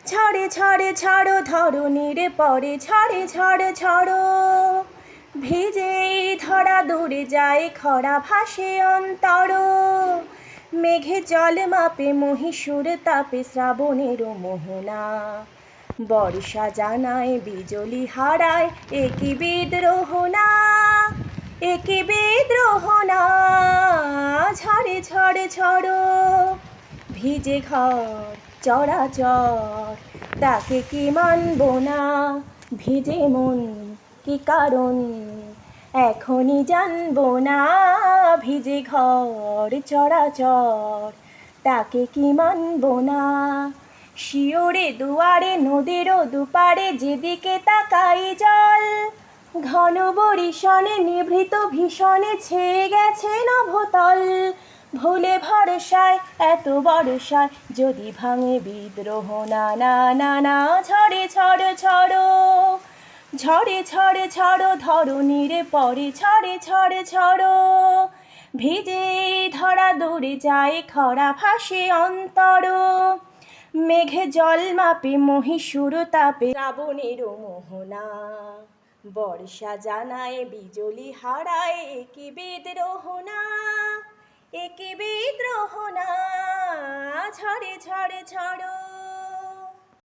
ছড়ে ছড়ে ছড়ো ধরণীর পরে ছড়ে ছড়ে ছড়ো ভিজেই ধরা দূরে যায় খরা ভাসে অন্তর মেঘে জল মাপে মহীশূর তাপে শ্রাবণের মোহনা বর্ষা জানায় বিজলি হারায় একি বিদ্রোহ না একি বিদ্রোহ না ঝড়ে ঝড়ে ঝড়ো ভিজে ঘর চরাচর তাকে কি মানব না ভিজে মন কি কারণ এখনই জানবো না ভিজে ঘর চরাচর তাকে কি মানব না শিওরে দুয়ারে নদীরও দুপারে যেদিকে তাকাই জল ঘন বরিশনে নিভৃত ভীষণে ছেয়ে গেছে নভতল ভুলে ভরসায় এত বর্ষায় যদি ভাঙে বিদ্রোহ না না না না ঝড়ে ঝড় ঝড়ো ঝড়ে ঝড়ে ঝড়ো ধরণীর পরে ঝড়ে ঝড়ে ঝড়ো ভিজে ধরা দূরে যায় খরা ভাসে অন্তর মেঘে জল মাপে মহীশূর তাপে শ্রাবণের মোহনা বর্ষা জানায় বিজলি হারায় একি বিদ্রোহ না একি বিদ্রোহ না ঝড়ে ঝড়ে ঝড়ো